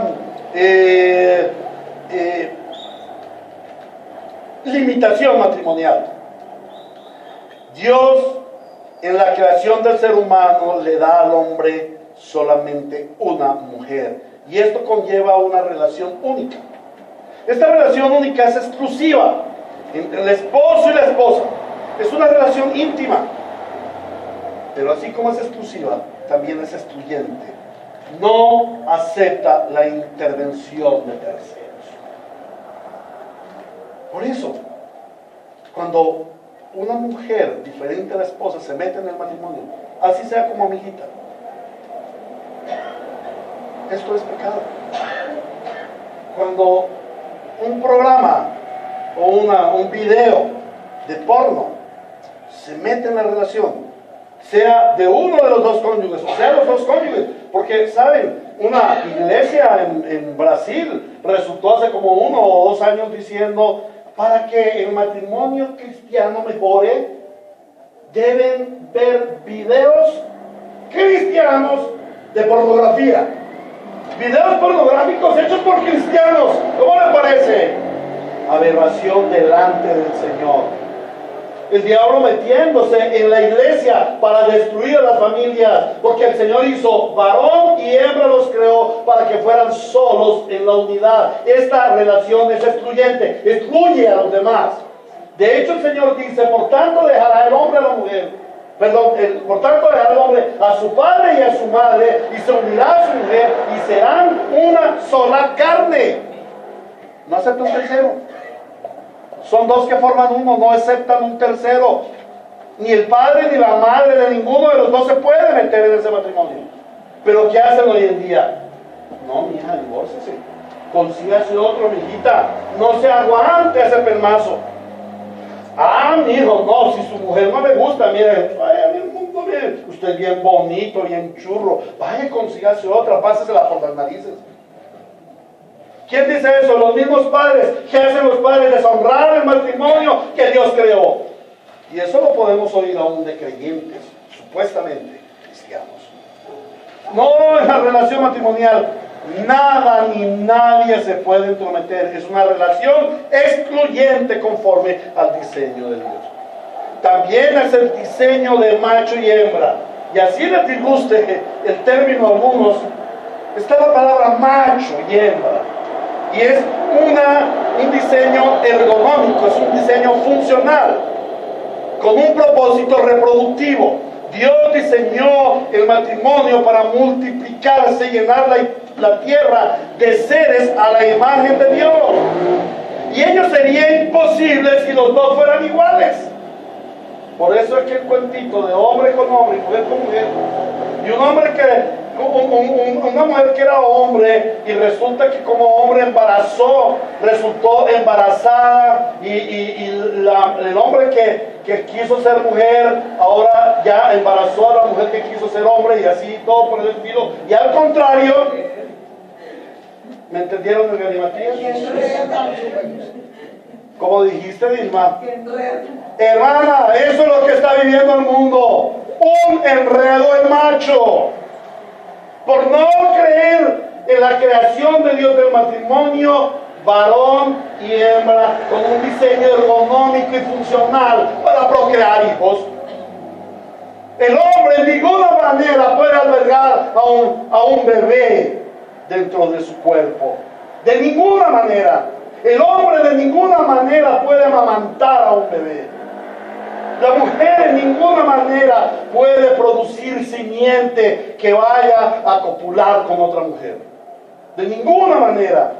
limitación matrimonial. Dios en la creación del ser humano le da al hombre solamente una mujer, y esto conlleva una relación única. Esta relación única es exclusiva entre el esposo y la esposa. Es una relación íntima, pero así como es exclusiva, también es excluyente. No acepta la intervención de terceros. Por eso, cuando una mujer diferente a la esposa se mete en el matrimonio, así sea como amiguita, esto es pecado. Cuando un programa o un video de porno se mete en la relación, sea de uno de los dos cónyuges, o sea los dos cónyuges, porque saben, una iglesia en Brasil resultó hace como 1 o 2 años diciendo: para que el matrimonio cristiano mejore, deben ver videos cristianos de pornografía. Videos pornográficos hechos por cristianos. ¿Cómo le parece? Aberración delante del Señor. El diablo metiéndose en la iglesia para destruir a las familias, porque el Señor hizo varón y hembra, los creó para que fueran solos en la unidad. Esta relación es excluyente, excluye a los demás. De hecho, el Señor dice: por tanto dejará el hombre a la mujer, por tanto dejará el hombre a su padre y a su madre, y se unirá a su mujer, y serán una sola carne. No acepta un tercero. Son dos que forman uno, no aceptan un tercero. Ni el padre ni la madre de ninguno de los dos se puede meter en ese matrimonio. Pero ¿qué hacen hoy en día? No, mi hija, divórcese. Consígase otro, mi hijita. No se aguante ese permazo. Ah, mi hijo, no, si su mujer no me gusta, mire, vaya, el mundo, mire, usted es bien bonito, bien churro. Vaya, consígase otra, pásesela por las narices. ¿Quién dice eso? Los mismos padres. ¿Qué hacen los padres? Deshonrar el matrimonio que Dios creó. Y eso lo podemos oír aún de creyentes, supuestamente cristianos. No, en la relación matrimonial, nada ni nadie se puede entrometer. Es una relación excluyente conforme al diseño de Dios. También es el diseño de macho y hembra. Y así les disguste el término a algunos, está la palabra macho y hembra. Y es un diseño ergonómico, es un diseño funcional, con un propósito reproductivo. Dios diseñó el matrimonio para multiplicarse y llenar la tierra de seres a la imagen de Dios. Y ello sería imposible si los dos fueran iguales. Por eso es que el cuentito de hombre con hombre y mujer con mujer, y una mujer que era hombre y resulta que como hombre resultó embarazada, y el hombre que quiso ser mujer ahora ya embarazó a la mujer que quiso ser hombre, y así todo por el estilo. Y al contrario, ¿me entendieron, el galimatías? Como dijiste, Dilma, hermana, eso es lo que está viviendo el mundo, un enredo en macho. Por no creer en la creación de Dios del matrimonio, varón y hembra, con un diseño ergonómico y funcional para procrear hijos. El hombre en ninguna manera puede albergar a un bebé dentro de su cuerpo. De ninguna manera. El hombre de ninguna manera puede amamantar a un bebé. La mujer en ninguna manera puede producir simiente que vaya a copular con otra mujer. De ninguna manera.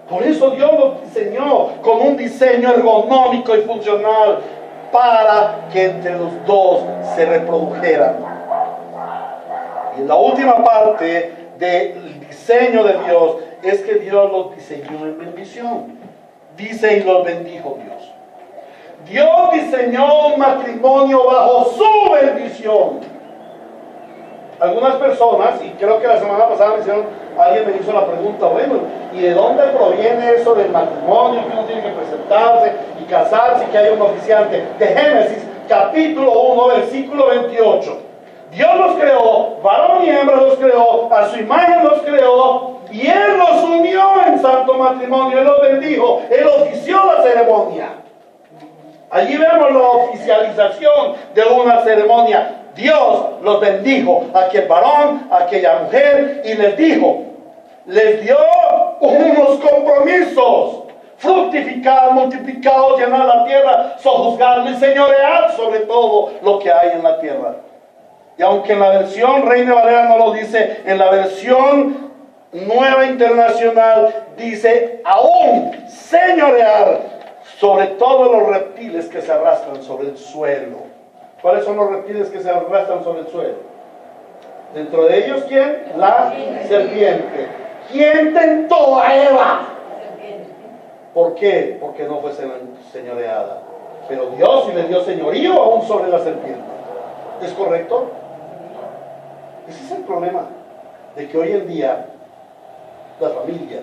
Por eso Dios los diseñó con un diseño ergonómico y funcional para que entre los dos se reprodujeran. Y la última parte del diseño de Dios es que Dios los diseñó en bendición. Dice: y los bendijo Dios. Dios diseñó un matrimonio bajo su bendición. algunas personas, y creo que la semana pasada alguien me hizo la pregunta, bueno, ¿y de dónde proviene eso del matrimonio? Que uno tiene que presentarse y casarse y que haya un oficiante. De Génesis, capítulo 1, versículo 28. Dios los creó, varón y hembra los creó, a su imagen los creó, y Él los unió en santo matrimonio, Él los bendijo, Él ofició la ceremonia. Allí vemos la oficialización de una ceremonia. Dios los bendijo, aquel varón, aquella mujer, y les dijo, les dio unos compromisos: fructificad, multiplicaos, llenad la tierra, sojuzgadla y señoread sobre todo lo que hay en la tierra. Y aunque en la versión Reina Valera no lo dice, en la versión Nueva Internacional dice aún señorear sobre todos los reptiles que se arrastran sobre el suelo. ¿Cuáles son los reptiles que se arrastran sobre el suelo? Dentro de ellos, ¿quién? La serpiente. ¿Quién tentó a Eva? ¿Por qué? Porque no fue señoreada. Pero Dios sí le dio señorío aún sobre la serpiente. ¿Es correcto? Ese es el problema, de que hoy en día las familias,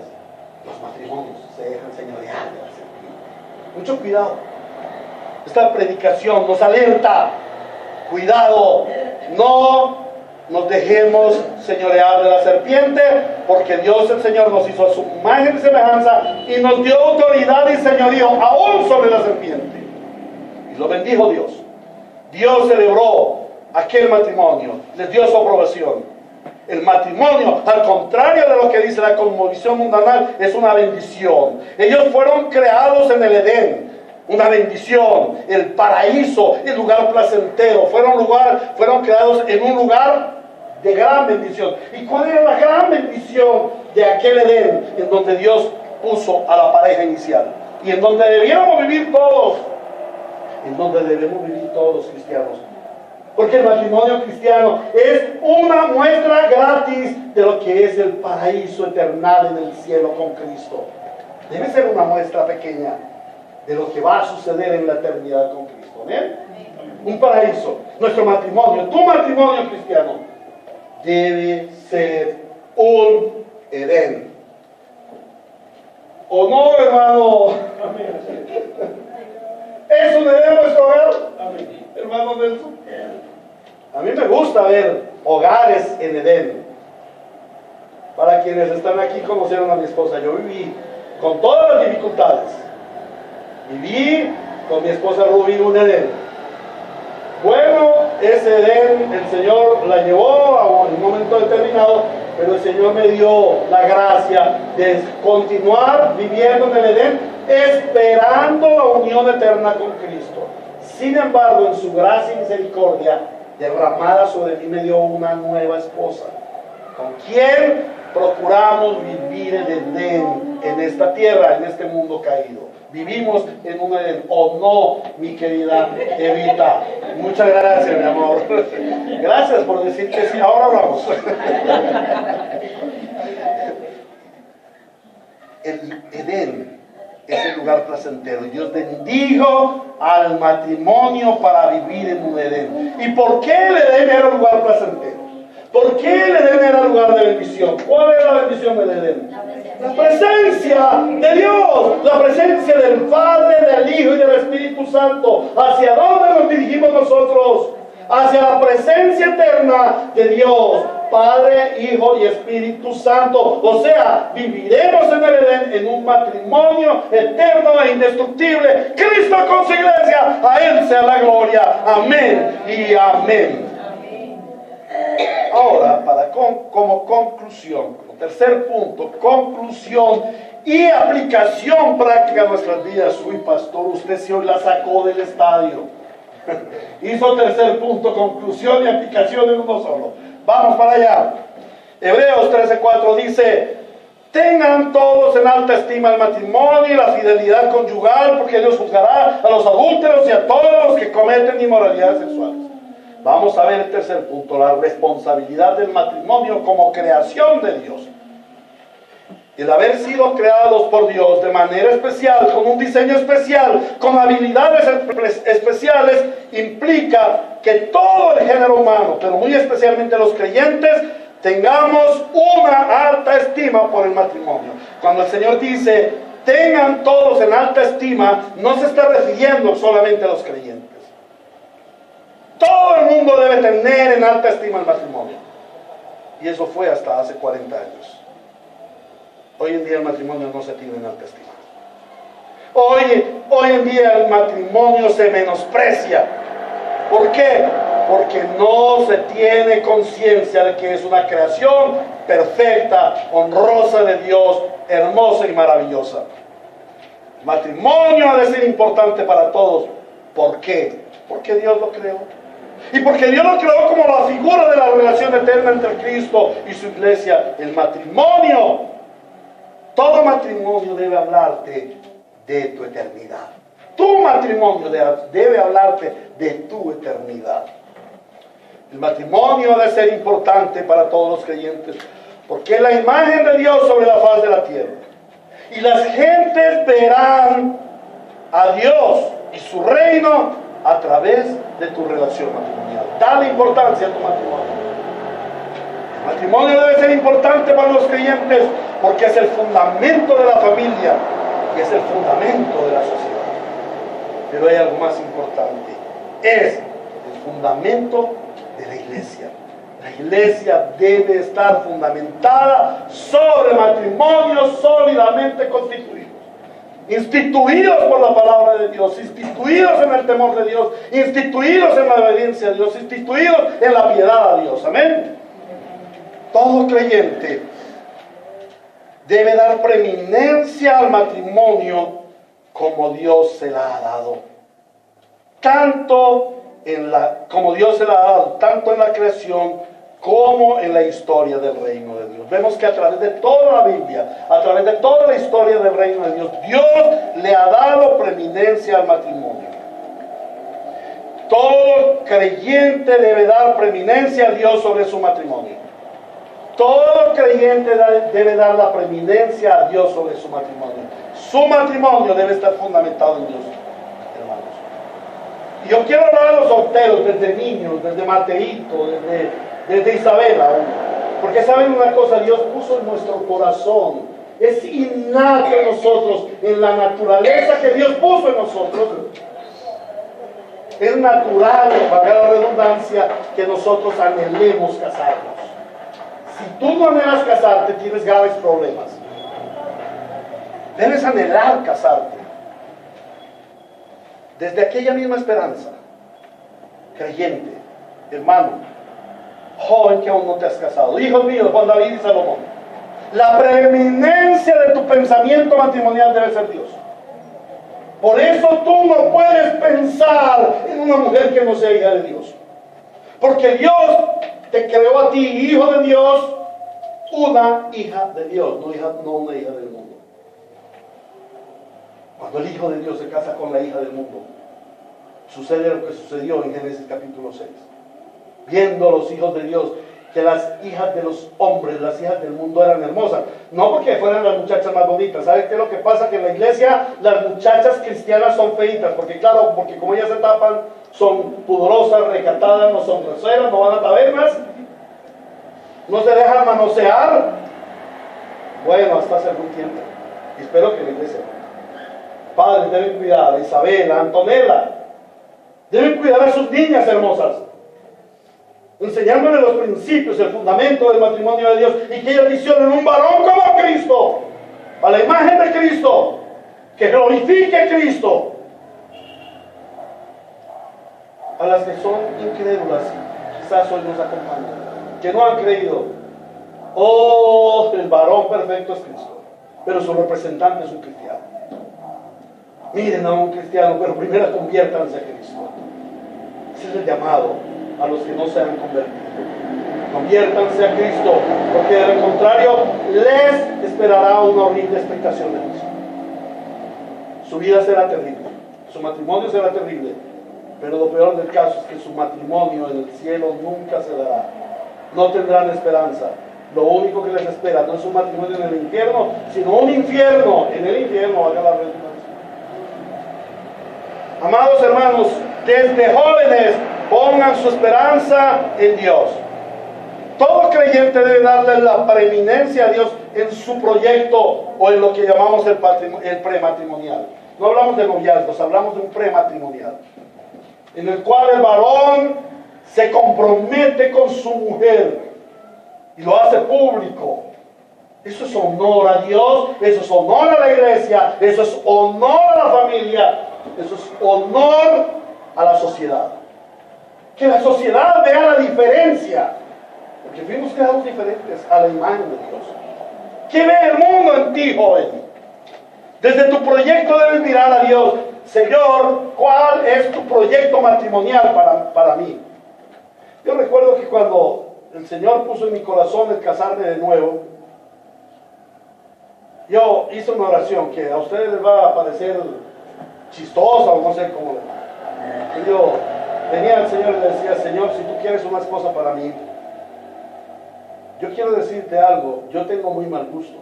los matrimonios se dejan señorear de la serpiente. Mucho cuidado. Esta predicación nos alerta. Cuidado, no nos dejemos señorear de la serpiente, porque Dios el Señor nos hizo a su imagen y semejanza y nos dio autoridad y señorío aún sobre la serpiente. Y lo bendijo Dios. Dios celebró aquel matrimonio, les dio su aprobación. El matrimonio, al contrario de lo que dice la cosmovisión mundanal, es una bendición. Ellos fueron creados en el Edén, una bendición, el paraíso, el lugar placentero. Fueron creados en un lugar de gran bendición. ¿Y cuál era la gran bendición de aquel Edén en donde Dios puso a la pareja inicial? Y en donde debíamos vivir todos, cristianos. Porque el matrimonio cristiano es una muestra gratis de lo que es el paraíso eternal en el cielo con Cristo. Debe ser una muestra pequeña de lo que va a suceder en la eternidad con Cristo. ¿Amén? Un paraíso. Nuestro matrimonio, tu matrimonio cristiano, debe ser un Edén. ¿O no, hermano? ¿Es un Edén nuestro hogar? Hermano Nelson. A mí me gusta ver hogares en Edén. Para quienes están aquí conocieron a mi esposa. Yo viví con todas las dificultades. Viví con mi esposa Rubí un Edén. Bueno, ese Edén el Señor la llevó a un momento determinado, pero el Señor me dio la gracia de continuar viviendo en el Edén, esperando la unión eterna con Cristo. Sin embargo, en su gracia y misericordia derramada sobre mí, me dio una nueva esposa, con quien procuramos vivir el Edén en esta tierra, en este mundo caído. Vivimos en un Edén, ¿o no, mi querida Evita? Muchas gracias, mi amor. Gracias por decir que sí. Ahora hablamos. El Edén es el lugar placentero, y Dios bendijo al matrimonio para vivir en un Edén. ¿Y por qué el Edén era un lugar placentero? ¿Por qué el Edén era lugar de bendición? ¿Cuál era la bendición del Edén? La presencia de Dios, la presencia del Padre, del Hijo y del Espíritu Santo. ¿Hacia dónde nos dirigimos nosotros? Hacia la presencia eterna de Dios, Padre, Hijo y Espíritu Santo. O sea, viviremos en el Edén en un matrimonio eterno e indestructible. Cristo con su iglesia, a Él sea la gloria. Amén y amén. Ahora, como conclusión, como tercer punto, conclusión y aplicación práctica a nuestras vidas. Uy, pastor, usted sí hoy la sacó del estadio. Hizo tercer punto, conclusión y aplicación en uno solo. Vamos para allá. Hebreos 13:4 dice: tengan todos en alta estima el matrimonio y la fidelidad conyugal, porque Dios juzgará a los adúlteros y a todos los que cometen inmoralidades sexuales. Vamos a ver el tercer punto, la responsabilidad del matrimonio como creación de Dios. El haber sido creados por Dios de manera especial, con un diseño especial, con habilidades especiales, implica que todo el género humano, pero muy especialmente los creyentes, tengamos una alta estima por el matrimonio. Cuando el Señor dice, tengan todos en alta estima, no se está refiriendo solamente a los creyentes. Todo el mundo debe tener en alta estima el matrimonio. Y eso fue hasta hace 40 años. Hoy en día el matrimonio no se tiene en alta estima. Hoy en día el matrimonio se menosprecia. ¿Por qué? Porque no se tiene conciencia de que es una creación perfecta, honrosa de Dios, hermosa y maravillosa. El matrimonio ha de ser importante para todos. ¿Por qué? Porque Dios lo creó. Y porque Dios lo creó como la figura de la relación eterna entre Cristo y su iglesia. El matrimonio, todo matrimonio debe hablarte de tu eternidad. Tu matrimonio debe hablarte de tu eternidad. El matrimonio debe ser importante para todos los creyentes, porque es la imagen de Dios sobre la faz de la tierra. Y las gentes verán a Dios y su reino a través de tu relación matrimonial. Dale importancia a tu matrimonio. El matrimonio debe ser importante para los creyentes porque es el fundamento de la familia y es el fundamento de la sociedad. Pero hay algo más importante. Es el fundamento de la iglesia. La iglesia debe estar fundamentada sobre matrimonios sólidamente constituidos. Instituidos por la palabra de Dios, instituidos en el temor de Dios, instituidos en la obediencia a Dios, instituidos en la piedad a Dios. Amén. Todo creyente debe dar preeminencia al matrimonio como Dios se la ha dado. Como Dios se la ha dado, tanto en la creación como en la historia del reino de Dios. Vemos que a través de toda la Biblia, a través de toda la historia del reino de Dios, Dios le ha dado preeminencia al matrimonio. Todo creyente debe dar preeminencia a Dios sobre su matrimonio. Todo creyente debe dar la preeminencia a Dios sobre su matrimonio. Su matrimonio debe estar fundamentado en Dios, hermanos. Y yo quiero hablar a los solteros, desde niños, desde Mateito, desde Isabela, porque saben una cosa, Dios puso en nuestro corazón, es innato en nosotros, en la naturaleza que Dios puso en nosotros. Es natural, valga la redundancia, que nosotros anhelemos casarnos. Si tú no anhelas casarte, tienes graves problemas. Debes anhelar casarte. Desde aquella misma esperanza, creyente, hermano, joven que aún no te has casado, hijos míos, Juan David y Salomón, la preeminencia de tu pensamiento matrimonial debe ser Dios. Por eso tú no puedes pensar en una mujer que no sea hija de Dios, porque Dios te creó a ti, hijo de Dios, una hija de Dios, no una hija del mundo. Cuando el hijo de Dios se casa con la hija del mundo, sucede lo que sucedió en Génesis capítulo 6. Viendo los hijos de Dios que las hijas de los hombres, las hijas del mundo eran hermosas, no porque fueran las muchachas más bonitas. ¿Sabes qué es lo que pasa? Que en la iglesia las muchachas cristianas son feitas, porque como ellas se tapan, son pudorosas, recatadas, no son groseras, no van a tabernas, no se dejan manosear. Bueno, hasta hace algún tiempo, y espero que la iglesia, padres deben cuidar a Isabela, a Antonella, deben cuidar a sus niñas hermosas, enseñándole los principios, el fundamento del matrimonio de Dios, y que ellas visionen un varón como Cristo, a la imagen de Cristo, que glorifique a Cristo. A las que son incrédulas, quizás hoy nos acompañan, que no han creído, el varón perfecto es Cristo, pero su representante es un cristiano. Miren a un cristiano, pero primero conviértanse a Cristo. Ese es el llamado a los que no se han convertido. Conviértanse a Cristo, porque de lo contrario les esperará una horrible expectación de Cristo. Su vida será terrible, su matrimonio será terrible, pero lo peor del caso es que su matrimonio en el cielo nunca se dará. No tendrán esperanza, lo único que les espera no es un matrimonio en el infierno, sino un infierno en el infierno, valga la redundancia. Amados hermanos, desde jóvenes pongan su esperanza en Dios. Todo creyente debe darle la preeminencia a Dios en su proyecto o en lo que llamamos el prematrimonial. No hablamos de noviazgos, hablamos de un prematrimonial, en el cual el varón se compromete con su mujer y lo hace público. Eso es honor a Dios, eso es honor a la iglesia, eso es honor a la familia, eso es honor a la sociedad. Que la sociedad vea la diferencia, porque fuimos creados diferentes a la imagen de Dios. ¿Qué ve el mundo en ti, joven? Desde tu proyecto debes mirar a Dios. Señor, ¿cuál es tu proyecto matrimonial para mí? Yo recuerdo que cuando el Señor puso en mi corazón el casarme de nuevo, yo hice una oración que a ustedes les va a parecer chistosa o no sé cómo. Yo venía al Señor y le decía: Señor, si tú quieres una esposa para mí, yo quiero decirte algo, yo tengo muy mal gusto.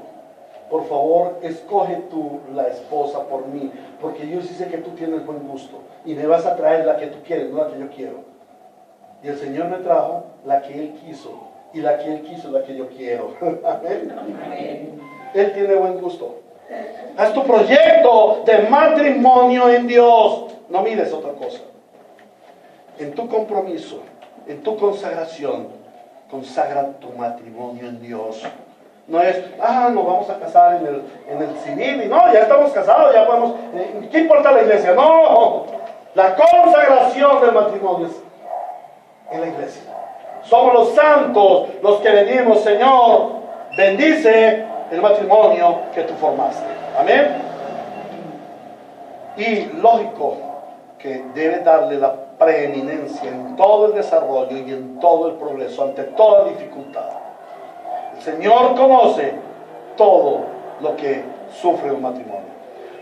Por favor, escoge tú la esposa por mí, porque yo sí sé que tú tienes buen gusto y me vas a traer la que tú quieres, no la que yo quiero. Y el Señor me trajo la que Él quiso, y la que Él quiso es la que yo quiero. Amén. Amén. Él tiene buen gusto. Haz tu proyecto de matrimonio en Dios. No mires otra cosa. En tu compromiso, en tu consagración, consagra tu matrimonio en Dios. No es, nos vamos a casar en el civil y no, ya estamos casados, ya podemos, ¿qué importa la iglesia? No, la consagración del matrimonio es en la iglesia. Somos los santos los que venimos: Señor, bendice el matrimonio que tú formaste. Amén. Y lógico que debe darle la preeminencia en todo el desarrollo y en todo el progreso, ante toda dificultad. El Señor conoce todo lo que sufre un matrimonio.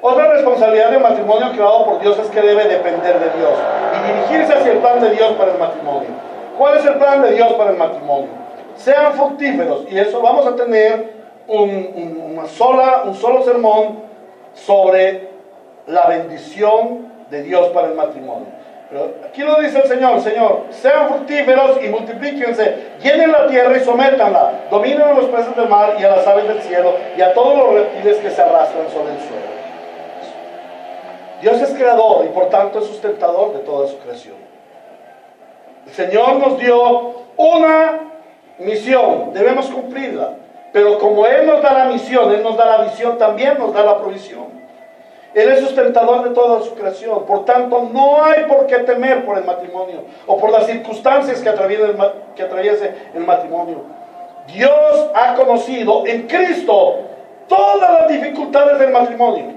Otra responsabilidad del matrimonio creado por Dios es que debe depender de Dios y dirigirse hacia el plan de Dios para el matrimonio. ¿Cuál es el plan de Dios para el matrimonio? Sean fructíferos, y eso vamos a tener un solo sermón sobre la bendición de Dios para el matrimonio. Pero aquí lo dice el Señor: sean fructíferos y multiplíquense, llenen la tierra y sométanla, dominen a los peces del mar y a las aves del cielo y a todos los reptiles que se arrastran sobre el suelo. Dios es creador y por tanto es sustentador de toda su creación. El Señor nos dio una misión, debemos cumplirla, pero como Él nos da la misión, Él nos da la visión, también nos da la provisión. Él es sustentador de toda su creación. Por tanto, no hay por qué temer por el matrimonio o por las circunstancias que atraviese el matrimonio. Dios ha conocido en Cristo todas las dificultades del matrimonio,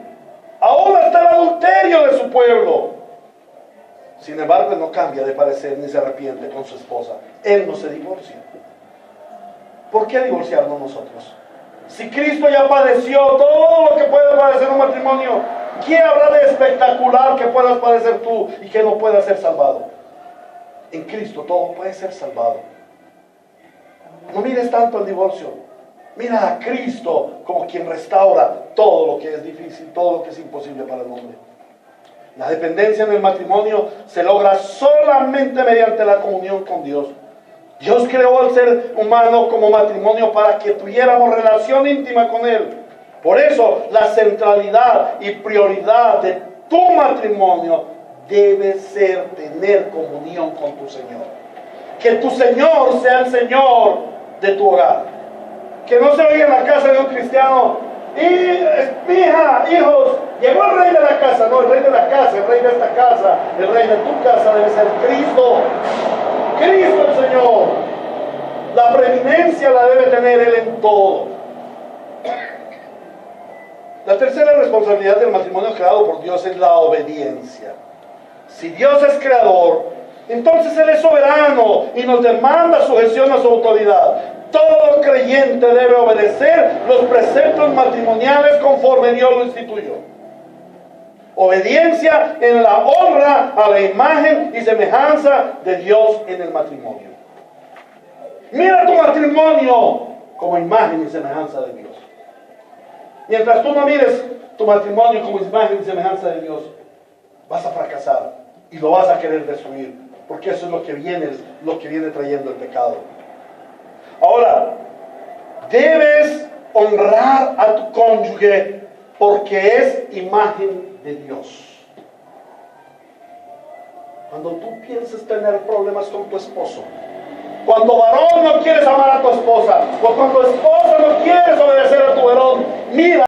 aún hasta el adulterio de su pueblo. Sin embargo, Él no cambia de parecer ni se arrepiente con su esposa. Él no se divorcia. ¿Por qué divorciarnos nosotros? Si Cristo ya padeció todo lo que puede padecer un matrimonio, ¿qué habrá de espectacular que puedas padecer tú y que no puedas ser salvado? En Cristo todo puede ser salvado. No mires tanto el divorcio. Mira a Cristo como quien restaura todo lo que es difícil, todo lo que es imposible para el hombre. La dependencia en el matrimonio se logra solamente mediante la comunión con Dios. Dios creó al ser humano como matrimonio para que tuviéramos relación íntima con Él. Por eso, la centralidad y prioridad de tu matrimonio debe ser tener comunión con tu Señor. Que tu Señor sea el Señor de tu hogar. Que no se oiga en la casa de un cristiano: mi hija, hijos, llegó el rey de la casa. No, el rey de la casa, el rey de esta casa, el rey de tu casa debe ser Cristo. Cristo el Señor. La preeminencia la debe tener Él en todo. La tercera responsabilidad del matrimonio creado por Dios es la obediencia. Si Dios es creador, entonces Él es soberano y nos demanda sujeción a su autoridad. Todo creyente debe obedecer los preceptos matrimoniales conforme Dios lo instituyó. Obediencia en la honra a la imagen y semejanza de Dios en el matrimonio. Mira tu matrimonio como imagen y semejanza de Dios. Mientras tú no mires tu matrimonio como imagen y semejanza de Dios, vas a fracasar y lo vas a querer destruir, porque eso es lo que viene trayendo el pecado. Ahora, debes honrar a tu cónyuge porque es imagen de Dios. Cuando tú pienses tener problemas con tu esposo, cuando varón no quieres amar a tu esposa, o cuando esposa no quieres obedecer a tu varón, mira